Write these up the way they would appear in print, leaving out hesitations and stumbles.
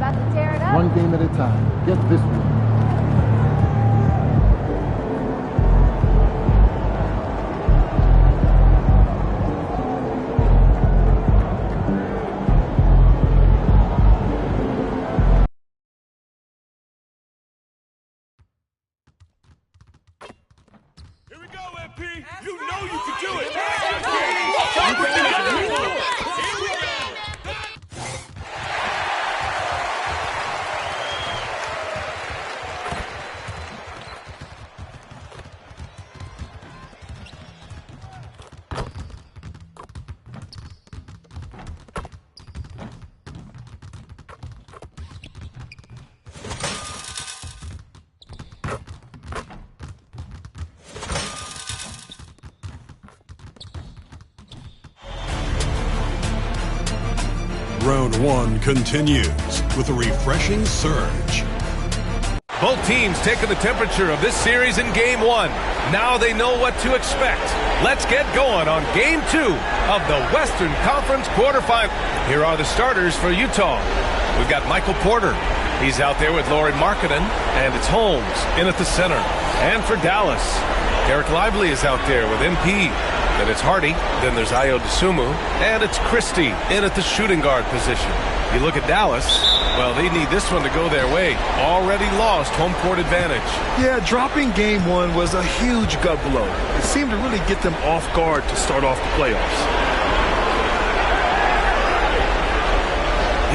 About to tear it up? One game at a time. Get this one. You know you can do it! Round one continues with a refreshing surge. Both teams taking the temperature of this series in Game 1. Now they know what to expect. Let's get going on Game 2 of the Western Conference quarterfinal. Here are the starters for Utah. We've got Michael Porter. He's out there with Lauri Markkanen, and it's Holmes in at the center. And for Dallas, Eric Lively is out there with MP. Then it's Hardy, then there's Ayo Dosunmu, and it's Christie in at the shooting guard position. You look at Dallas, well, they need this one to go their way. Already lost home court advantage. Yeah, dropping Game 1 was a huge gut blow. It seemed to really get them off guard to start off the playoffs.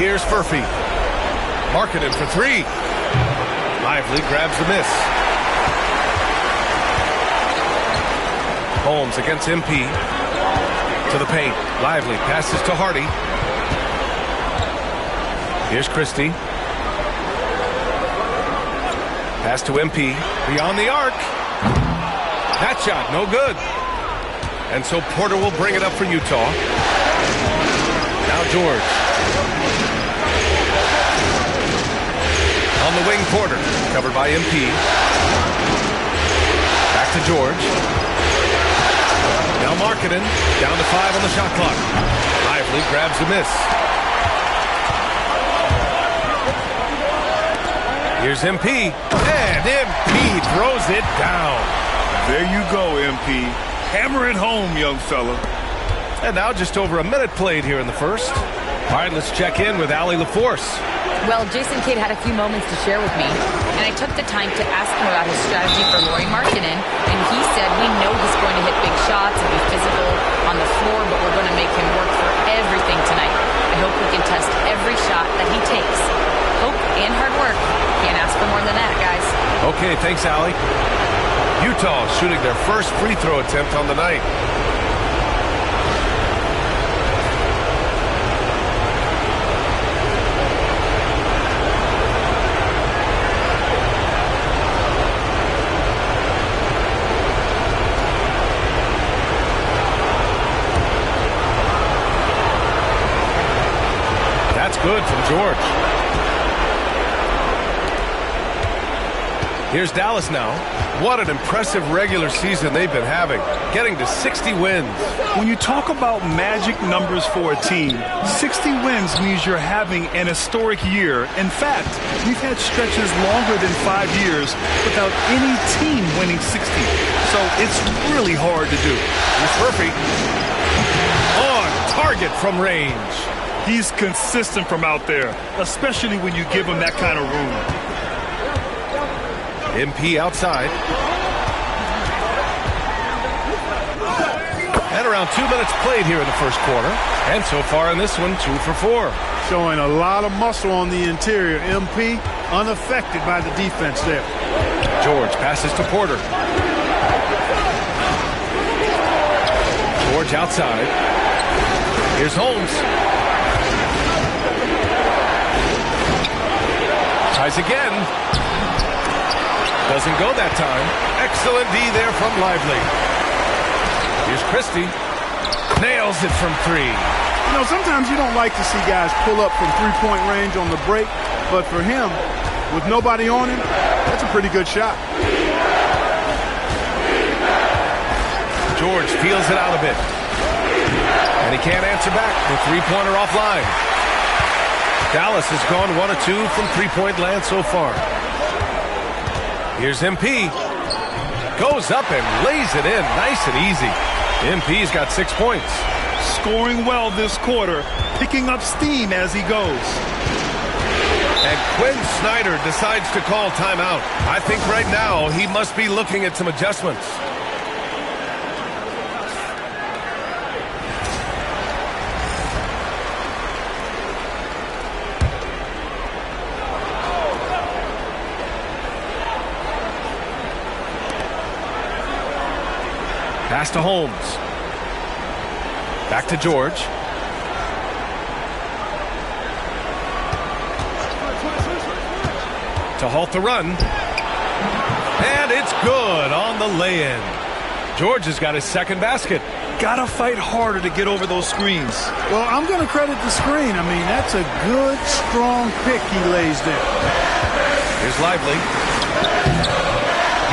Here's Furphy. Markkanen for three. Lively grabs the miss. Holmes against MP. To the paint. Lively passes to Hardy. Here's Christie. Pass to MP. Beyond the arc. That shot, no good. And so Porter will bring it up for Utah. Now George. On the wing, Porter. Covered by MP. Back to George. Now Markkanen, down to 5 on the shot clock. Lively grabs the miss. Here's MP, and MP throws it down. There you go, MP. Hammer it home, young fella. And now just over a minute played here in the first. All right, let's check in with Allie LaForce. Well, Jason Kidd had a few moments to share with me, and I took the time to ask him about his strategy for Lauri Markkanen, and he said we know he's going to hit big shots and be physical on the floor, but we're going to make him work for everything tonight. I hope we can test every shot that he takes. Hope and hard work. Can't ask for more than that, guys. Okay, thanks, Allie. Utah shooting their first free throw attempt on the night. Good from George. Here's Dallas now. What an impressive regular season they've been having, getting to 60 wins. When you talk about magic numbers for a team, 60 wins means you're having an historic year. In fact, we've had stretches longer than 5 years without any team winning 60. So it's really hard to do. Here's Murphy. On target from range. He's consistent from out there, especially when you give him that kind of room. MP outside. And around 2 minutes played here in the first quarter. And so far in this one, 2 for 4. Showing a lot of muscle on the interior. MP unaffected by the defense there. George passes to Porter. George outside. Here's Holmes. Tries again. Doesn't go that time. Excellent D there from Lively. Here's Christie. Nails it from 3. You know, sometimes you don't like to see guys pull up from three-point range on the break, but for him, with nobody on him, that's a pretty good shot. George feels it out a bit. And he can't answer back. The three-pointer offline. Dallas has gone 1 of 2 from three-point land so far. Here's MP. Goes up and lays it in nice and easy. MP's got 6 points. Scoring well this quarter, picking up steam as he goes. And Quinn Snyder decides to call timeout. I think right now he must be looking at some adjustments. Pass to Holmes. Back to George. To halt the run. And it's good on the lay-in. George has got his second basket. Gotta fight harder to get over those screens. Well, I'm going to credit the screen. I mean, that's a good, strong pick he lays there. Here's Lively.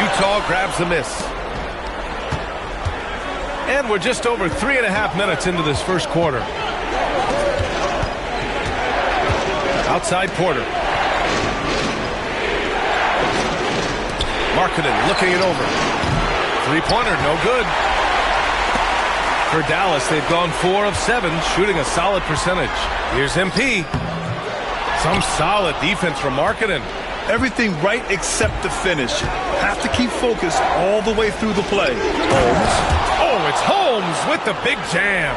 Utah grabs the miss. And we're just over 3.5 minutes into this first quarter. Outside Porter. Markkanen looking it over. Three-pointer, no good. For Dallas, they've gone 4 of 7, shooting a solid percentage. Here's MP. Some solid defense from Markkanen. Everything right except the finish. Have to keep focused all the way through the play. Holmes. Oh, it's Holmes with the big jam.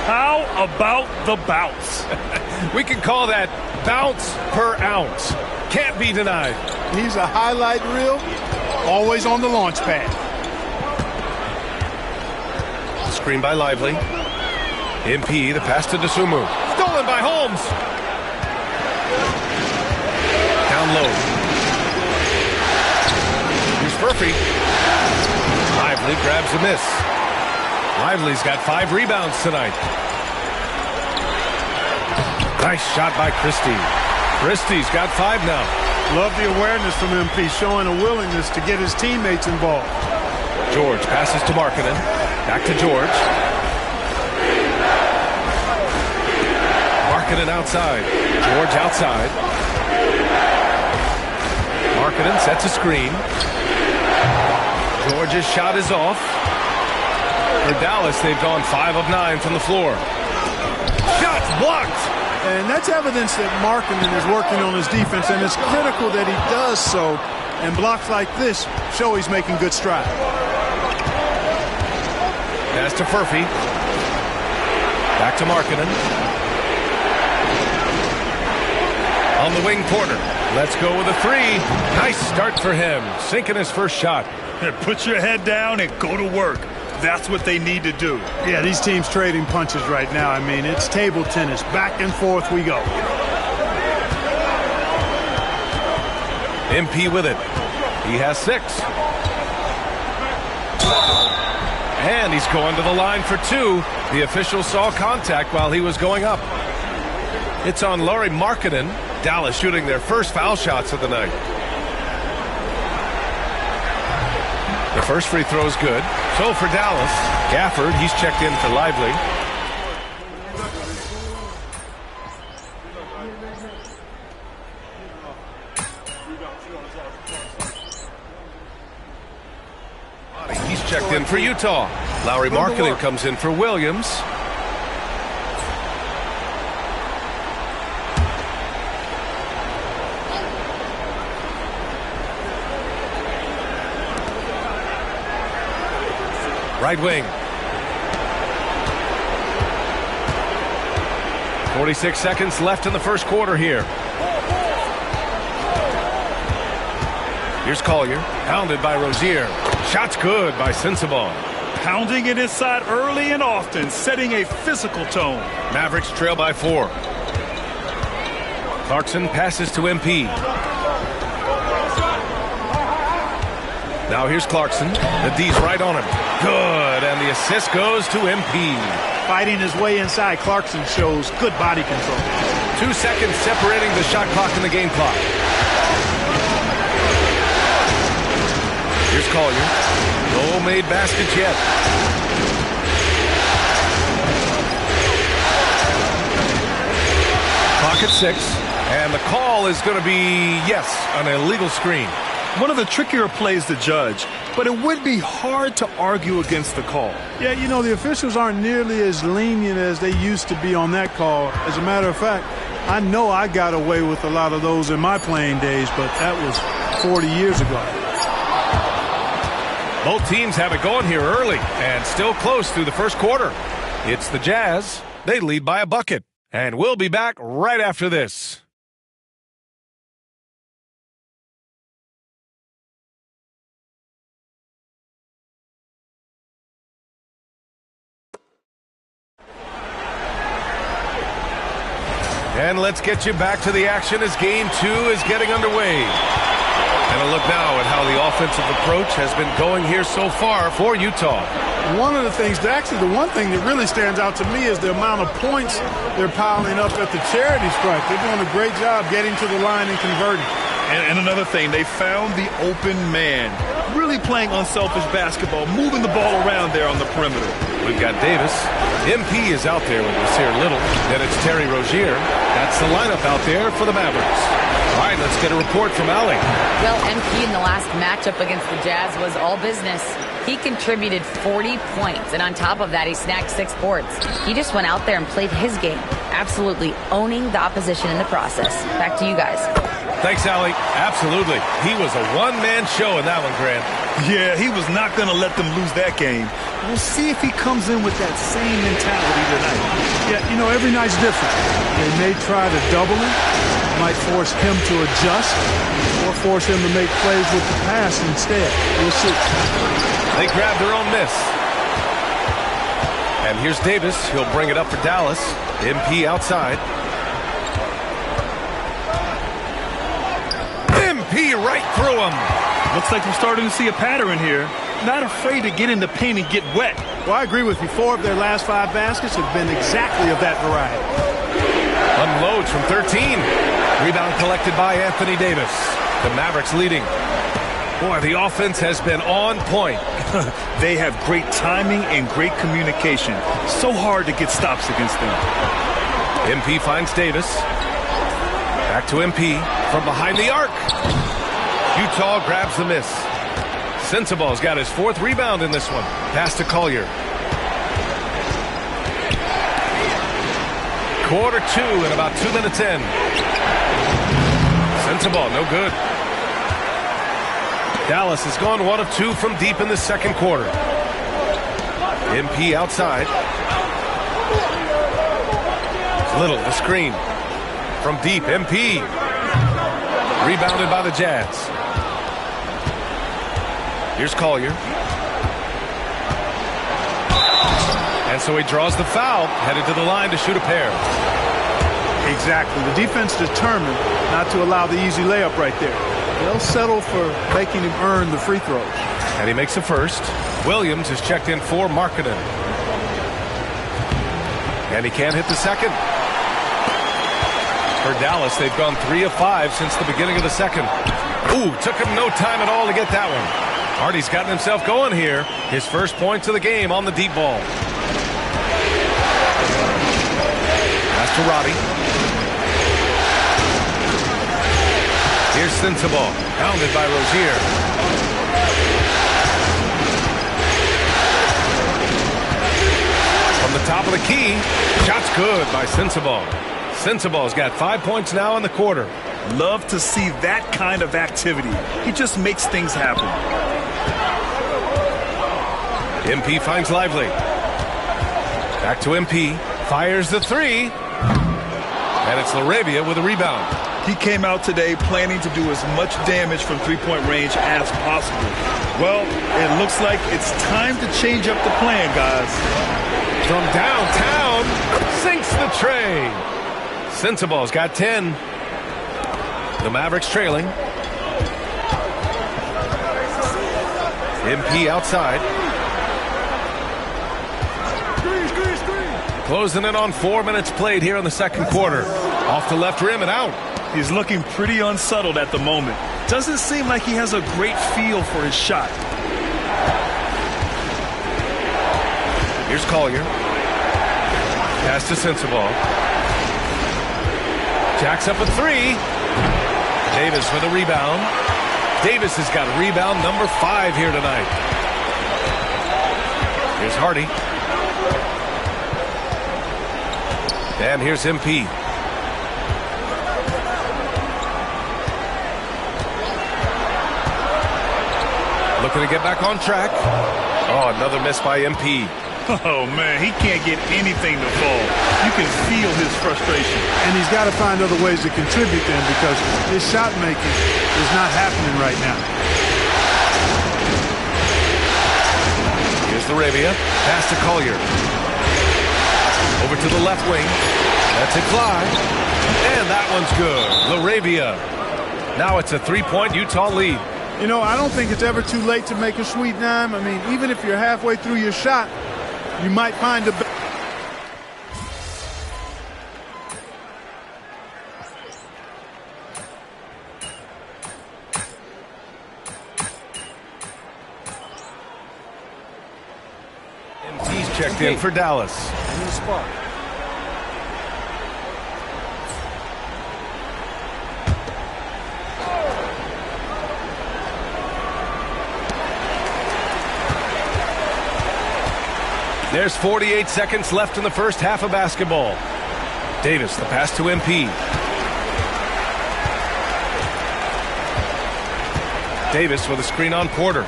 How about the bounce? We can call that bounce per ounce. Can't be denied. He's a highlight reel, always on the launch pad. Screen by Lively. MP, the pass to Dosunmu. Stolen by Holmes. Down low. Here's Murphy. Lively grabs the miss. Lively's got 5 rebounds tonight. Nice shot by Christie. Christie's got 5 now. Love the awareness from MP, showing a willingness to get his teammates involved. George passes to Markkanen. Back to George. Markkanen outside. George outside. Markkanen sets a screen. George's shot is off. For Dallas, they've gone 5 of 9 from the floor. Shots blocked. And that's evidence that Markkanen is working on his defense, and it's critical that he does so. And blocks like this show he's making good strides. Pass to Murphy. Back to Markkanen. On the wing, Porter. Let's go with a 3. Nice start for him. Sinking his first shot. Put your head down and go to work. That's what they need to do. Yeah, these teams trading punches right now. I mean, it's table tennis. Back and forth we go. MP with it. He has 6. And he's going to the line for 2. The official saw contact while he was going up. It's on Lauri Markkanen. Dallas shooting their first foul shots of the night. The first free throw is good. So for Dallas, Gafford, he's checked in for Lively. He's checked in for Utah. Lauri Markkanen comes in for Williams. Right wing. 46 seconds left in the first quarter here. Here's Collier. Pounded by Rozier. Shot's good by Sensabaugh. Pounding it inside early and often, setting a physical tone. Mavericks trail by 4. Clarkson passes to MP. Now here's Clarkson. The D's right on him. Good, and the assist goes to MP. Fighting his way inside, Clarkson shows good body control. 2 seconds separating the shot clock and the game clock. Here's Collier. No made baskets yet. Clock Clock at 6. And the call is going to be, yes, an illegal screen. One of the trickier plays to judge, but it would be hard to argue against the call. Yeah, you know, the officials aren't nearly as lenient as they used to be on that call. As a matter of fact, I know I got away with a lot of those in my playing days, but that was 40 years ago. Both teams have it going here early and still close through the first quarter. It's the Jazz. They lead by a bucket. And we'll be back right after this. And let's get you back to the action as Game 2 is getting underway. And a look now at how the offensive approach has been going here so far for Utah. One of the things, actually the one thing that really stands out to me is the amount of points they're piling up at the charity stripe. They're doing a great job getting to the line and converting. And another thing, they found the open man. Really playing unselfish basketball, moving the ball around there on the perimeter. We've got Davis. MP is out there with Nasir Little. Then it's Terry Rozier. That's the lineup out there for the Mavericks. All right, let's get a report from Allie. Well, MP in the last matchup against the Jazz was all business. He contributed 40 points, and on top of that, he snagged 6 boards. He just went out there and played his game, absolutely owning the opposition in the process. Back to you guys. Thanks, Allie. Absolutely. He was a one-man show in that one, Grant. Yeah, he was not going to let them lose that game. We'll see if he comes in with that same mentality tonight. Yeah, you know, every night's different. They may try to double him, might force him to adjust, or force him to make plays with the pass instead. We'll see. They grabbed their own miss. And here's Davis. He'll bring it up for Dallas. MP outside. MP right through him. Looks like we're starting to see a pattern here. Not afraid to get in the paint and get wet. Well, I agree with you. 4 of their last 5 baskets have been exactly of that variety. Unloads from 13. Rebound collected by Anthony Davis. The Mavericks leading. Boy, the offense has been on point. They have great timing and great communication. So hard to get stops against them. MP finds Davis. Back to MP from behind the arc. Utah grabs the miss. Sensabaugh's got his 4th rebound in this one. Pass to Collier. Quarter 2 and about 2 minutes in. Sensabaugh, no good. Dallas has gone 1 of 2 from deep in the second quarter. MP outside. Little, the screen. From deep, MP. Rebounded by the Jazz. Here's Collier. And so he draws the foul, headed to the line to shoot a pair. Exactly. The defense determined not to allow the easy layup right there. They'll settle for making him earn the free throws. And he makes the first. Williams is checked in for Markkanen. And he can't hit the second. For Dallas, they've gone 3 of 5 since the beginning of the second. Ooh, took him no time at all to get that one. Hardy's gotten himself going here. His first points of the game on the deep ball. Pass to Roddy. Here's Sensabaugh, pounded by Rozier. From the top of the key, shot's good by Sensabaugh. Sensabaugh's got 5 points now in the quarter. Love to see that kind of activity. He just makes things happen. MP finds Lively. Back to MP. Fires the 3. And it's LaRavia with a rebound. He came out today planning to do as much damage from three-point range as possible. Well, it looks like it's time to change up the plan, guys. From downtown, sinks the tray. Sensabaugh's got 10. The Mavericks trailing. MP outside. Closing in on 4 minutes played here in the second quarter. Off the left rim and out. He's looking pretty unsettled at the moment. Doesn't seem like he has a great feel for his shot. Here's Collier. Pass to Sensabaugh. Jacks up a three. Davis with a rebound. Davis has got rebound number 5 here tonight. Here's Hardy. And here's MP. Looking to get back on track. Oh, another miss by MP. Oh, man, he can't get anything to fall. You can feel his frustration. And he's got to find other ways to contribute then, because his shot making is not happening right now. Here's Laravia. Pass to Collier. Over to the left wing. Lets it fly. And that one's good. Laravia. Now it's a 3-point Utah lead. You know, I don't think it's ever too late to make a sweet dime. I mean, even if you're halfway through your shot, you might find a... MT's checked in for Dallas. In the spot. There's 48 seconds left in the first half of basketball. Davis, the pass to MP. Davis with a screen on Porter.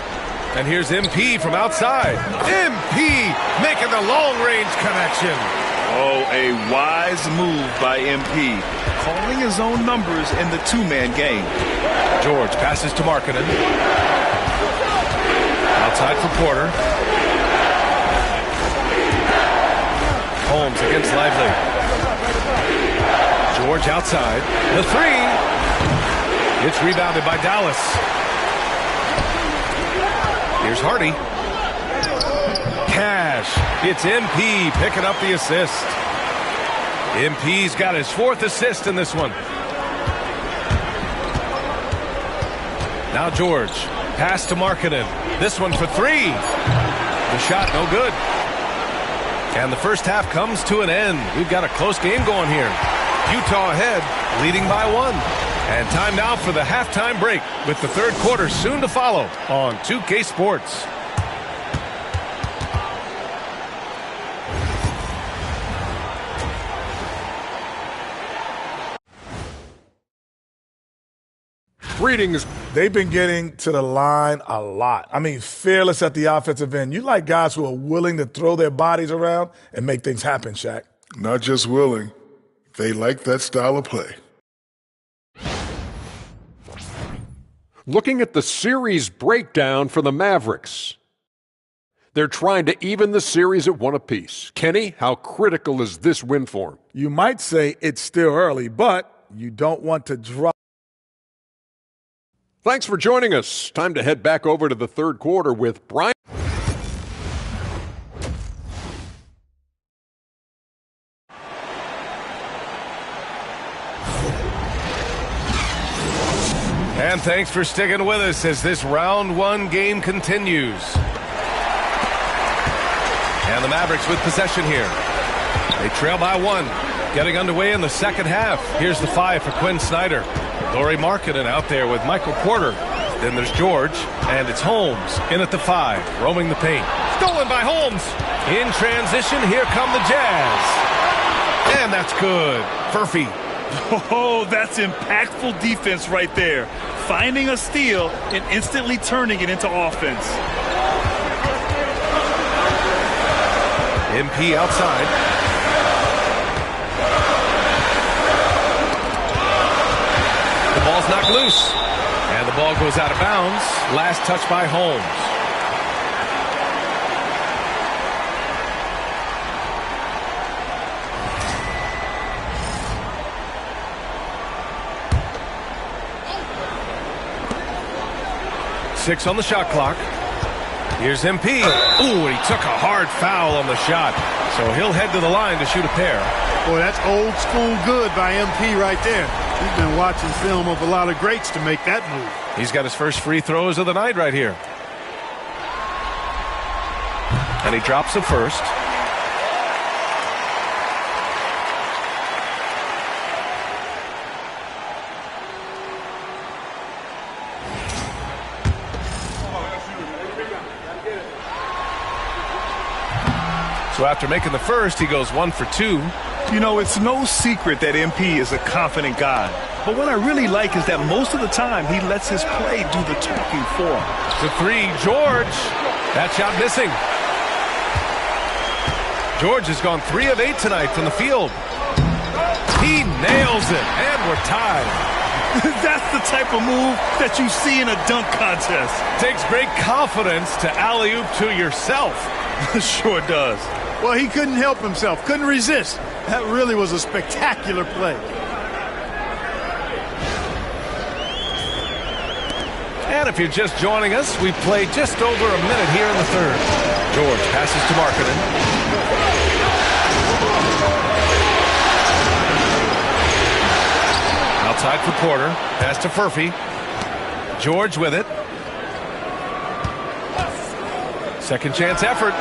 And here's MP from outside. MP making the long-range connection. Oh, a wise move by MP. Calling his own numbers in the two-man game. George passes to Markkanen. Outside for Porter. Holmes against Lively. George outside. The three. It's rebounded by Dallas. Here's Hardy. Cash. It's MP picking up the assist. MP's got his 4th assist in this one. Now George. Pass to Markkanen. This one for 3. The shot no good. And the first half comes to an end. We've got a close game going here. Utah ahead, leading by 1. And time now for the halftime break, with the third quarter soon to follow on 2K Sports. Greetings. They've been getting to the line a lot. I mean, fearless at the offensive end. You like guys who are willing to throw their bodies around and make things happen, Shaq. Not just willing. They like that style of play. Looking at the series breakdown for the Mavericks. They're trying to even the series at 1 apiece. Kenny, how critical is this win for them? You might say it's still early, but you don't want to drop. Thanks for joining us. Time to head back over to the third quarter with Brian. And thanks for sticking with us as this round 1 game continues. And the Mavericks with possession here. They trail by 1. Getting underway in the second half. Here's the 5 for Quinn Snyder. Lauri Markkanen out there with Michael Porter. Then there's George, and it's Holmes in at the 5, roaming the paint. Stolen by Holmes. In transition, here come the Jazz. And that's good. Furphy. Oh, that's impactful defense right there. Finding a steal and instantly turning it into offense. MP outside. The ball's knocked loose. And the ball goes out of bounds. Last touch by Holmes. Six on the shot clock. Here's MP. Ooh, and he took a hard foul on the shot. So he'll head to the line to shoot a pair. Boy, that's old school good by MP right there. He's been watching film of a lot of greats to make that move. He's got his first free throws of the night right here. And he drops the first. So after making the first, he goes 1 for 2. You know, it's no secret that MP is a confident guy. But what I really like is that most of the time he lets his play do the talking for him. To 3, George. That shot missing. George has gone 3 of 8 tonight from the field. He nails it, and we're tied. That's the type of move that you see in a dunk contest. Takes great confidence to alley-oop to yourself. Sure does. Well, he couldn't help himself, couldn't resist. That really was a spectacular play. And if you're just joining us, we've played just over a minute here in the third. George passes to Markkanen. Outside for Porter. Pass to Furphy. George with it. Second chance effort.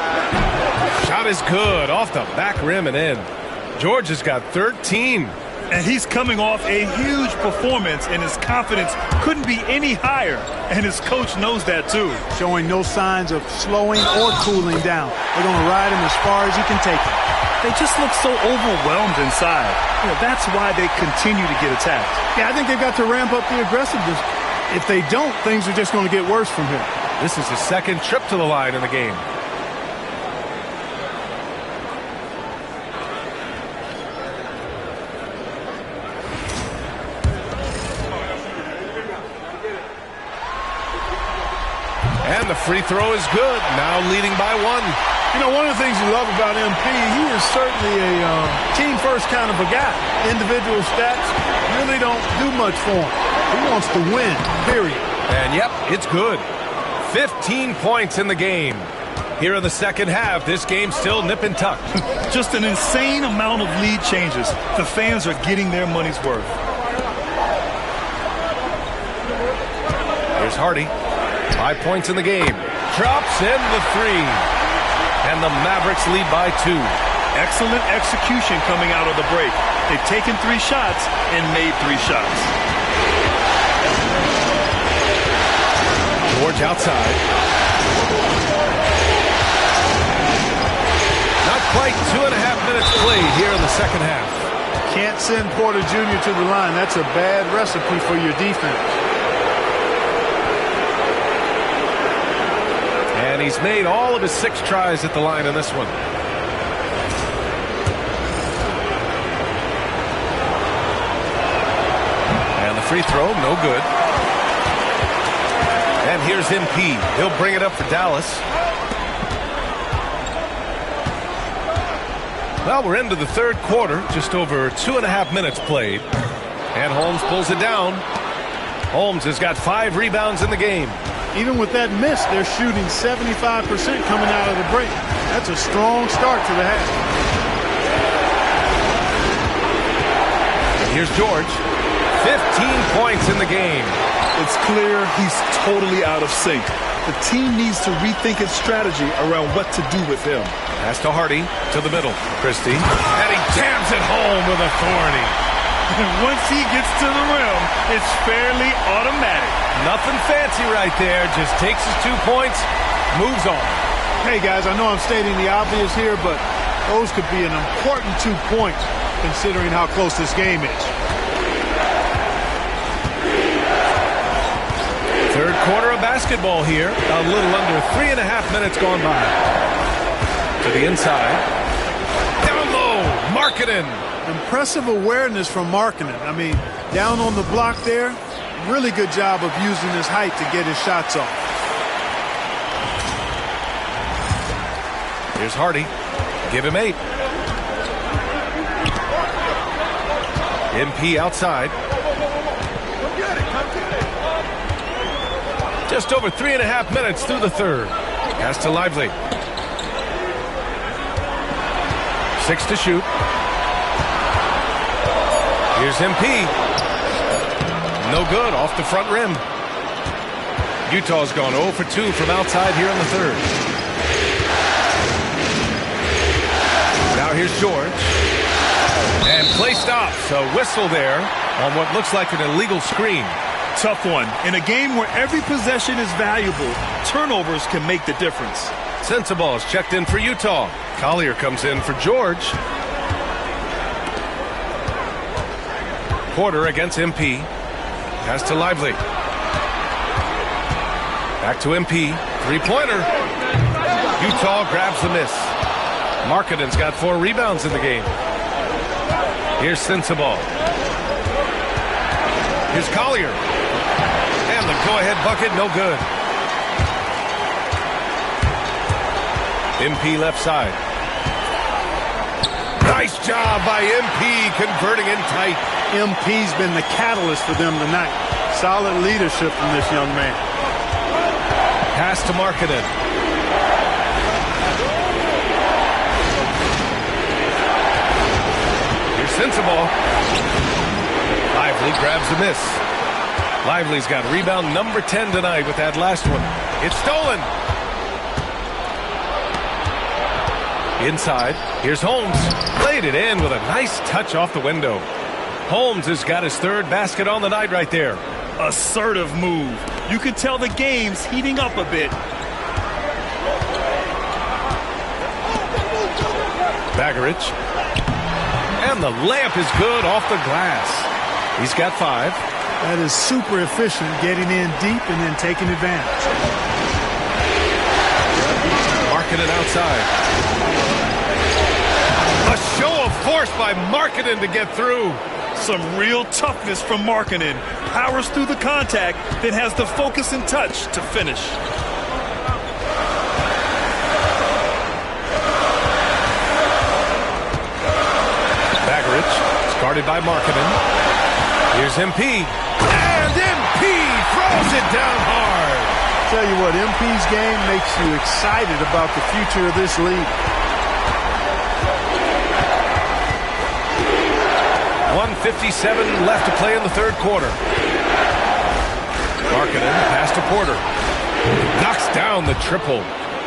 Shot is good. Off the back rim and in. George has got 13. And he's coming off a huge performance, and his confidence couldn't be any higher. And his coach knows that, too. Showing no signs of slowing or cooling down. They're going to ride him as far as he can take him. They just look so overwhelmed inside. You know, that's why they continue to get attacked. Yeah, I think they've got to ramp up the aggressiveness. If they don't, things are just going to get worse from here. This is his second trip to the line in the game. And the free throw is good. Now leading by 1. You know, one of the things you love about MP, he is certainly a team-first kind of a guy. Individual stats really don't do much for him. He wants to win, period. And, yep, it's good. 15 points in the game. Here in the second half, this game's still nip and tuck. Just an insane amount of lead changes. The fans are getting their money's worth. Here's Hardy. 5 points in the game. Drops in the 3. And the Mavericks lead by 2. Excellent execution coming out of the break. They've taken 3 shots and made 3 shots. George outside. Not quite 2.5 minutes played here in the second half. Can't send Porter Jr. to the line. That's a bad recipe for your defense. And he's made all of his 6 tries at the line in this one. And the free throw, no good. And here's MP. He'll bring it up for Dallas. Well, we're into the third quarter. Just over 2.5 minutes played. And Holmes pulls it down. Holmes has got 5 rebounds in the game. Even with that miss, they're shooting 75% coming out of the break. That's a strong start to the half. And here's George. 15 points in the game. It's clear he's totally out of sync. The team needs to rethink its strategy around what to do with him. Pass to Hardy, to the middle. Christie. And he jams it home with authority. Once he gets to the rim, it's fairly automatic. Nothing fancy right there. Just takes his 2 points, moves on. Hey, guys, I know I'm stating the obvious here, but those could be an important 2 points considering how close this game is. Third quarter of basketball here. A little under 3.5 minutes gone by. To the inside. Down low. Markkanen. Impressive awareness from Markkanen. I mean, down on the block there, really good job of using his height to get his shots off. Here's Hardy. Give him 8. MP outside. Just over 3.5 minutes through the third. Pass to Lively. 6 to shoot. Here's MP. No good, off the front rim. Utah's gone 0 for 2 from outside here in the third. Now here's George. And play stops. A whistle there on what looks like an illegal screen. tough one. In a game where every possession is valuable, turnovers can make the difference. Sensible is checked in for Utah. Collier comes in for George. Porter against MP. Pass to Lively. Back to MP. Three-pointer. Utah grabs the miss. Markkanen's got 4 rebounds in the game. Here's Sensible. Here's Collier. And the go-ahead bucket, no good. MP left side. Nice job by MP converting in tight. MP's been the catalyst for them tonight. Solid leadership from this young man. Pass to Markkanen. Here's Sensible. Lively grabs the miss. Lively's got rebound number 10 tonight with that last one. It's stolen. Inside, here's Holmes. Laid it in with a nice touch off the window. Holmes has got his 3rd basket on the night right there. Assertive move. You can tell the game's heating up a bit. Baggerich. And the layup is good off the glass. He's got 5. That is super efficient, getting in deep and then taking advantage. Markkanen outside. A show of force by Markkanen to get through. Some real toughness from Markkanen. Powers through the contact, then has the focus and touch to finish. Baggerich, guarded by Markkanen. Here's MP. And MP throws it down hard. Tell you what, MP's game makes you excited about the future of this league. 1:57 left to play in the 3rd quarter. Markkanen pass to Porter. Knocks down the triple.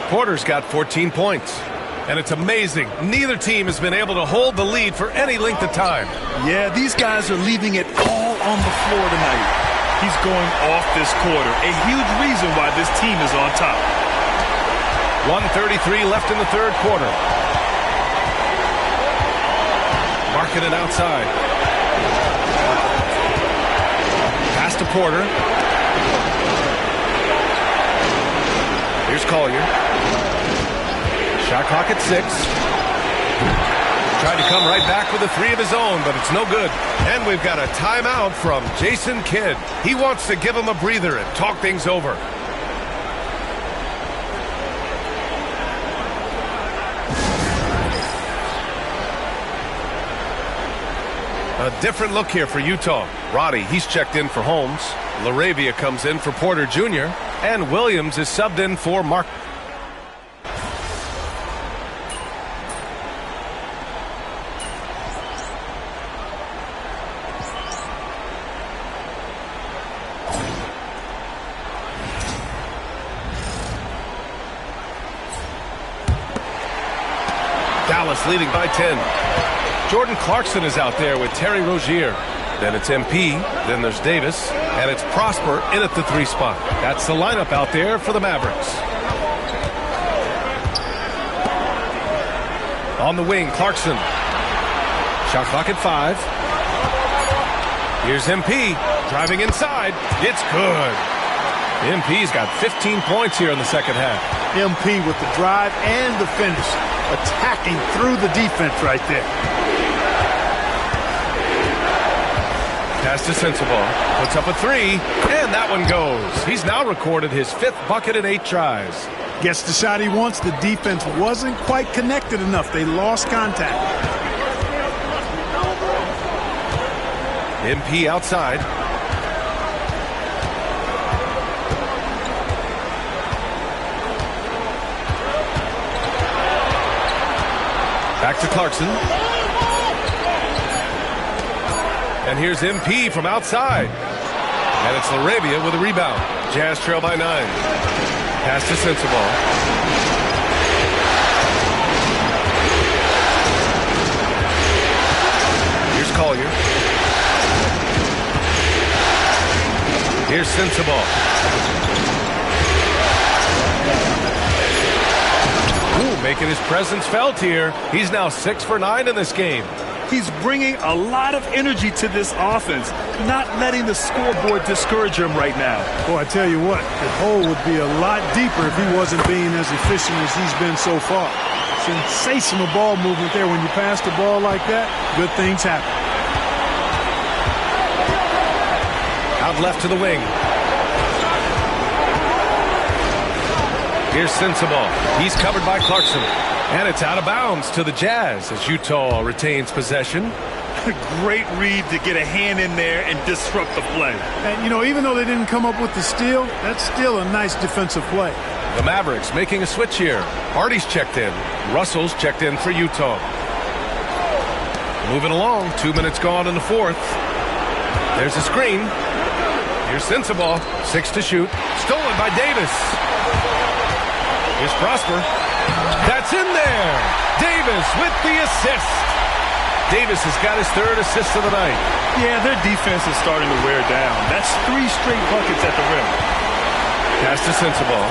Porter's got 14 points. And it's amazing. Neither team has been able to hold the lead for any length of time. Yeah, these guys are leaving it all on the floor tonight. He's going off this quarter. A huge reason why this team is on top. 1:33 left in the 3rd quarter. Markkanen outside. Pass to Porter. Here's Collier. Shot clock at 6. Tried to come right back with a 3 of his own, but it's no good. And we've got a timeout from Jason Kidd. He wants to give him a breather and talk things over. A different look here for Utah. Roddy, he's checked in for Holmes. LaRavia comes in for Porter Jr. And Williams is subbed in for Mark. Dallas leading by 10. Jordan Clarkson is out there with Terry Rozier. Then it's MP, then there's Davis, and it's Prosper in at the 3 spot. That's the lineup out there for the Mavericks. On the wing, Clarkson. Shot clock at 5. Here's MP, driving inside. It's good. MP's got 15 points here in the 2nd half. MP with the drive and the finish. Attacking through the defense right there. Pass to Sensible. Puts up a 3, and that one goes. He's now recorded his 5th bucket in 8 tries. Gets the shot he wants. The defense wasn't quite connected enough. They lost contact. MP outside. Back to Clarkson. And here's MP from outside. And it's LaRavia with a rebound. Jazz trail by 9. Pass to Sensible. Here's Collier. Here's Sensible. Ooh, making his presence felt here. He's now 6 for 9 in this game. He's bringing a lot of energy to this offense, not letting the scoreboard discourage him right now. Boy, I tell you what, the hole would be a lot deeper if he wasn't being as efficient as he's been so far. Sensational ball movement there. When you pass the ball like that, good things happen. Out left to the wing. Here's Sensible. He's covered by Clarkson. And it's out of bounds to the Jazz as Utah retains possession. Great read to get a hand in there and disrupt the play. And, you know, even though they didn't come up with the steal, that's still a nice defensive play. The Mavericks making a switch here. Hardy's checked in. Russell's checked in for Utah. Moving along. 2 minutes gone in the fourth. There's a screen. Here's Sensible. 6 to shoot. Stolen by Davis. Here's Prosper. That's in there. Davis with the assist. Davis has got his 3rd assist of the night. Yeah, their defense is starting to wear down. That's 3 straight buckets at the rim. Pass to Sensible.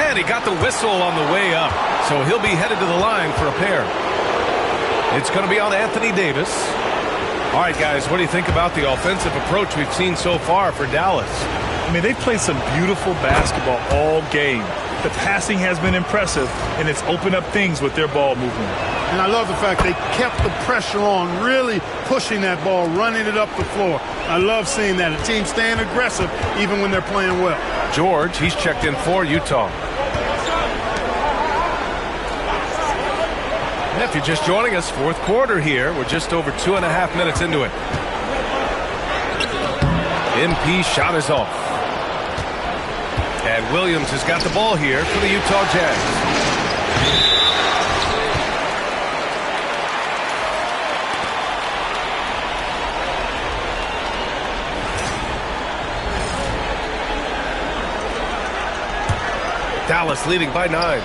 And he got the whistle on the way up. So he'll be headed to the line for a pair. It's going to be on Anthony Davis. All right, guys, what do you think about the offensive approach we've seen so far for Dallas? I mean, they've played some beautiful basketball all game. The passing has been impressive, and it's opened up things with their ball movement. And I love the fact they kept the pressure on, really pushing that ball, running it up the floor. I love seeing that. A team staying aggressive even when they're playing well. George, he's checked in for Utah. And if you're just joining us, fourth quarter here. We're just over 2.5 minutes into it. MP shot is off. And Williams has got the ball here for the Utah Jazz. Dallas leading by 9.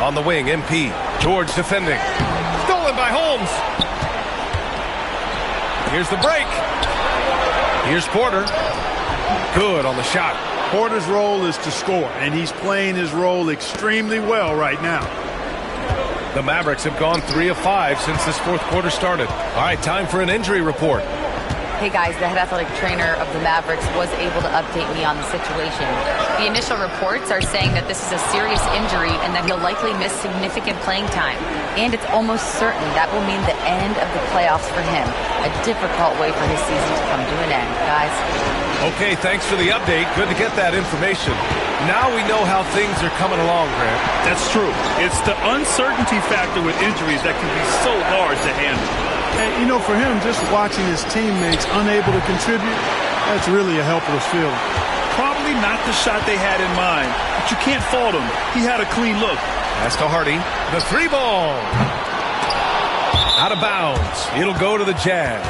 On the wing, MP. George defending. Stolen by Holmes. Here's the break. Here's Porter. Good on the shot. Porter's role is to score, and he's playing his role extremely well right now. The Mavericks have gone 3 of 5 since this fourth quarter started. All right, time for an injury report. Hey guys, the head athletic trainer of the Mavericks was able to update me on the situation. The initial reports are saying that this is a serious injury and that he'll likely miss significant playing time. And it's almost certain that will mean the end of the playoffs for him. A difficult way for his season to come to an end, guys. Okay, thanks for the update. Good to get that information. Now we know how things are coming along, Grant. That's true. It's the uncertainty factor with injuries that can be so hard to handle. And, you know, for him, just watching his teammates unable to contribute, that's really a helpless feeling. Probably not the shot they had in mind, but you can't fault him. He had a clean look. Pass to Hardy. The 3 ball. Out of bounds. It'll go to the Jazz.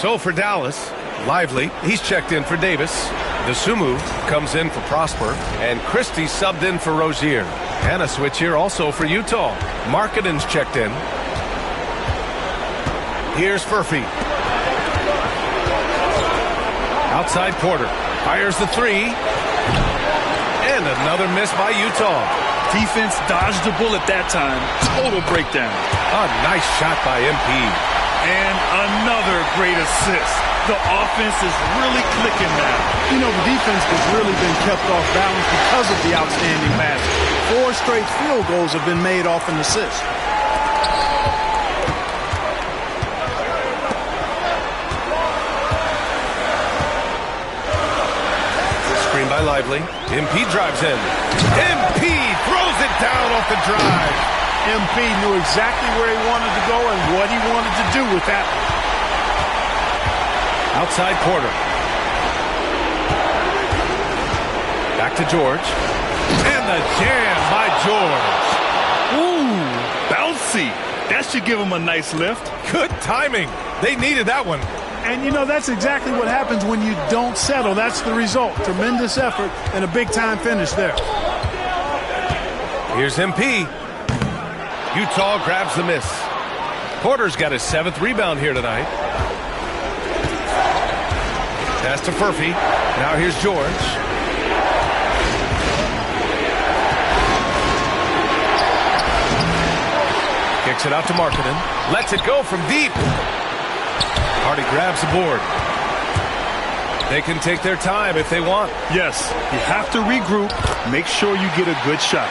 So for Dallas, Lively, he's checked in for Davis. The Sumu comes in for Prosper. And Christie subbed in for Rozier. And a switch here also for Utah. Markkanen's checked in. Here's Furphy. Outside Porter. Fires the 3. And another miss by Utah. Defense dodged the bullet that time. Total breakdown. A nice shot by MP. And another great assist. The offense is really clicking now. You know, the defense has really been kept off balance because of the outstanding pass. 4 straight field goals have been made off an assist. By Lively. MP drives in. MP throws it down off the drive. MP knew exactly where he wanted to go and what he wanted to do with that. Outside Porter. Back to George. And the jam by George. Ooh, bouncy. That should give him a nice lift. Good timing. They needed that one. And, you know, that's exactly what happens when you don't settle. That's the result. Tremendous effort and a big-time finish there. Here's MP. Utah grabs the miss. Porter's got his 7th rebound here tonight. Pass to Furphy. Now here's George. Kicks it out to Markkanen. Lets it go from deep. Hardy grabs the board. They can take their time if they want. Yes, you have to regroup. Make sure you get a good shot.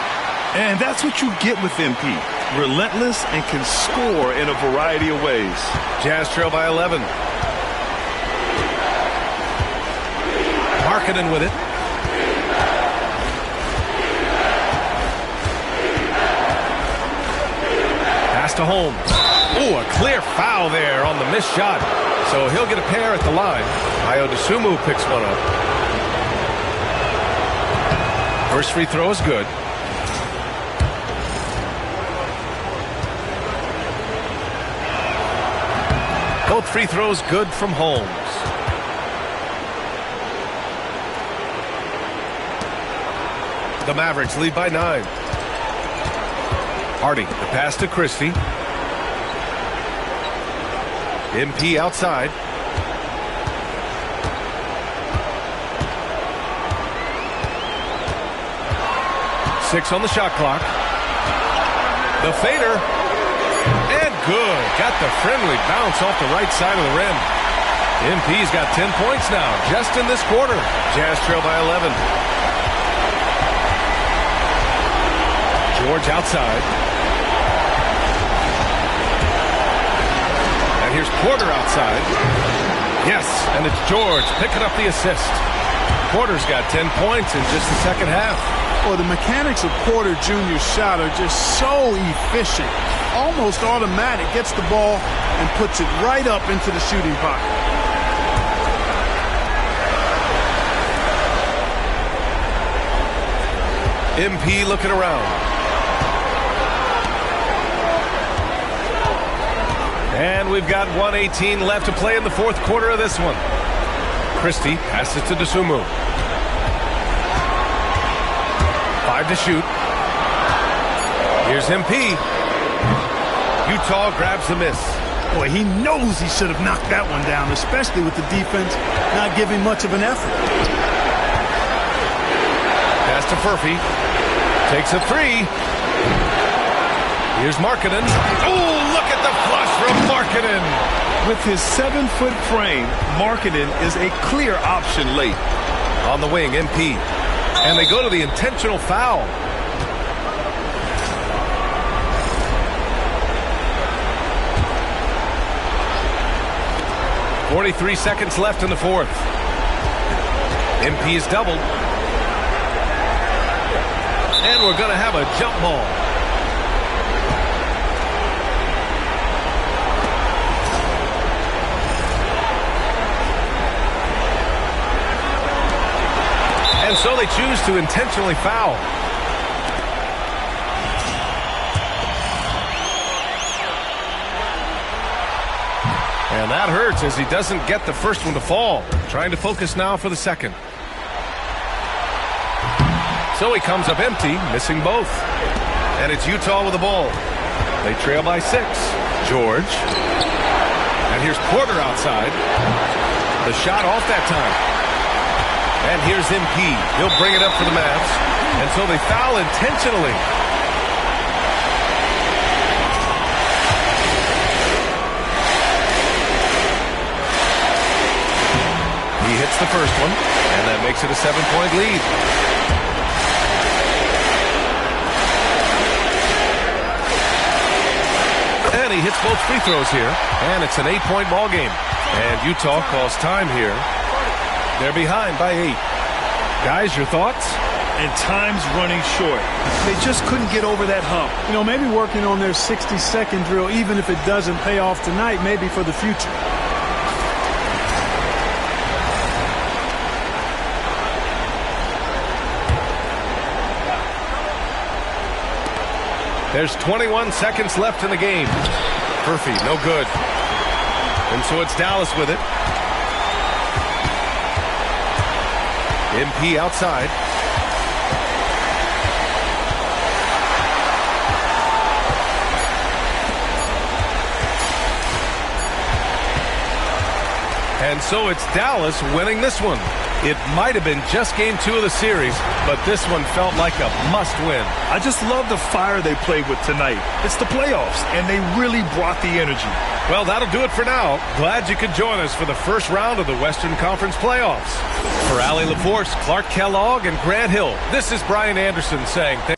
And that's what you get with MP. Relentless and can score in a variety of ways. Jazz trail by 11. Markkanen with it. Pass to Holmes. Ooh, a clear foul there on the missed shot. So he'll get a pair at the line. Ayo Dosunmu picks one up. First free throw is good. Both free throws good from Holmes. The Mavericks lead by 9. Hardy, the pass to Christie. MP outside. Six on the shot clock. The fader. And good. Got the friendly bounce off the right side of the rim. MP's got 10 points now, just in this quarter. Jazz trail by 11. George outside. And here's Porter outside. Yes, and it's George picking up the assist. Porter's got 10 points in just the second half. Well, the mechanics of Porter Jr.'s shot are just so efficient. Almost automatic. Gets the ball and puts it right up into the shooting pocket. MP looking around. And we've got 1:18 left to play in the fourth quarter of this one. Christie passes to Dosunmu. 5 to shoot. Here's MP. Utah grabs the miss. Boy, he knows he should have knocked that one down, especially with the defense not giving much of an effort. Pass to Furphy. Takes a three. Here's Markkanen. Oh, look at the flush from Markkanen. With his 7-foot frame, Markkanen is a clear option late. On the wing, MP. And they go to the intentional foul. .43 seconds left in the fourth. MP is doubled. And we're going to have a jump ball. And so they choose to intentionally foul. And that hurts as he doesn't get the first one to fall. Trying to focus now for the second. So he comes up empty, missing both. And it's Utah with the ball. They trail by 6. George. And here's Porter outside. The shot off that time. And here's MP. He'll bring it up for the Mavs. And so they foul intentionally. He hits the first one, and that makes it a 7-point lead. And he hits both free throws here, and it's an 8-point ball game. And Utah calls time here. They're behind by 8. Guys, your thoughts? And time's running short. They just couldn't get over that hump. You know, maybe working on their 60-second drill, even if it doesn't pay off tonight, maybe for the future. There's 21 seconds left in the game. Furphy, no good. And so it's Dallas with it. MP outside. And so it's Dallas winning this one. It might have been just game 2 of the series, but this one felt like a must-win. I just love the fire they played with tonight. It's the playoffs, and they really brought the energy. Well, that'll do it for now. Glad you could join us for the first round of the Western Conference playoffs. For Allie LaForce, Clark Kellogg, and Grant Hill, this is Brian Anderson saying thank you.